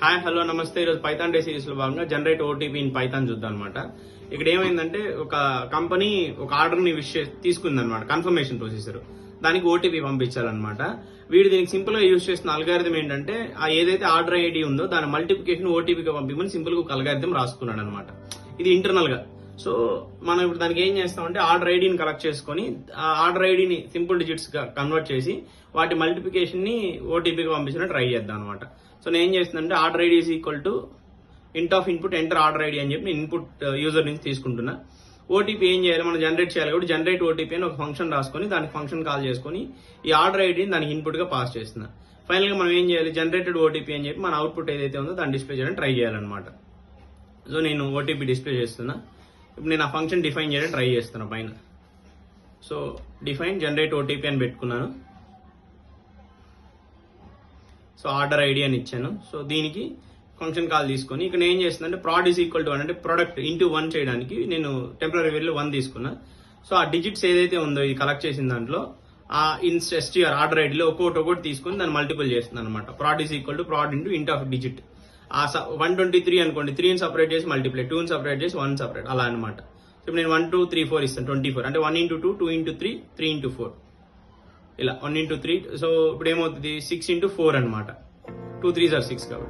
Hi hello నమస్తే. ఈరోజు Python day series లో భాగంగా జనరేట్ ఓటీపీ ఇన్ పైథాన్ చూద్దాం అనమాట. ఇక్కడ ఏమైందంటే ఒక కంపెనీ ఒక ఆర్డర్ ని తీసుకుందనమాట, కన్ఫర్మేషన్ ప్రొసీజర్. దానికి ఓటీపీ పంపించాలన్నమాట. వీడు దీనికి సింపుల్ గా యూజ్ చేసిన అల్గారిథం ఏంటంటే ఆ ఏదైతే ఆర్డర్ ఐడి ఉందో దాని మల్టిప్లికేషన్ ఓటీపీగా పంపించమని సింపుల్ గా ఒక అల్గారిథం రాసుకున్నాడు అనమాట. ఇది ఇంటర్నల్ గా. సో మనం ఇప్పుడు దానికి ఏం చేస్తామంటే ఆర్డర్ ఐడిని కలెక్ట్ చేసుకుని ఆ ఆర్డర్ ఐడిని సింపుల్ డిజిట్స్ గా కన్వర్ట్ చేసి వాటి మల్టిప్లికేషన్ ని ఓటీపీగా పంపించడానికి ట్రై చేద్దాం అనమాట. సో నేను ఏం చేస్తుందంటే order ID is equal to ఇంట్ of input enter order ID అని చెప్పి నేను ఇన్పుట్ యూజర్ నుంచి తీసుకుంటున్నా. ఓటీపీ ఏం చేయాలి, మనం జనరేట్ చేయాలి కాబట్టి జనరేట్ ఓటీపీ అని ఒక ఫంక్షన్ రాసుకొని దానికి ఫంక్షన్ కాల్ చేసుకుని ఈ ఆర్డర్ ఐడిని దానికి ఇన్పుట్ గా పాస్ చేస్తున్నా. ఫైనల్ గా మనం ఏం చేయాలి, జనరేటెడ్ ఓటీపీ అని చెప్పి మన అవుట్పుట్ ఏదైతే ఉందో దాన్ని డిస్ప్లే చేయడానికి ట్రై చేయాలన్నమాట. సో నేను ఓటీపీ డిస్ప్లే చేస్తున్నా. ఇప్పుడు నేను ఆ ఫంక్షన్ డిఫైన్ చేయడానికి ట్రై చేస్తున్నా పైన. సో డిఫైన్ జనరేట్ ఓటీపీ అని పెట్టుకున్నాను. సో ఆర్డర్ ఐడి అని ఇచ్చాను. సో దీనికి ఫంక్షన్ కాల్ తీసుకొని ఇక్కడ ఏం చేస్తుందంటే ప్రాడ్ ఈజ్ ఈక్వల్ టు 1 అంటే ప్రొడక్ట్ ఇంటూ 1 చేయడానికి నేను టెంపరీ వేరియబుల్ 1 తీసుకున్నా. సో ఆ డిజిట్స్ ఏదైతే ఉందో ఇది కలెక్ట్ చేసిన దాంట్లో ఆ ఎస్టీఆర్ ఆర్డర్ ఐడిలో ఒక్కొక్కటి తీసుకొని దాన్ని మల్టిపుల్ చేస్తుంది అనమాట. Proud is equal to proud into ఇంట్ ఆఫ్ డిజిట్. ఆ 123 అనుకోండి, 3ని సపరేట్ చేసి మల్టిప్లై, 2ని సపరేట్ చేసి 1 సపరేట్, అలా అనమాట. ఇప్పుడు నేను 1 2 3 4 ఇస్తాను, 24 అంటే 1 ఇంటూ 2 2 ఇంటూ 3 3 ఇంటూ 4 ఇలా 1 ఇంటూ 3. సో ఇప్పుడు ఏమవుతుంది 6 ఇంటూ 4 అనమాట. 2 3s are 6 కాబట్టి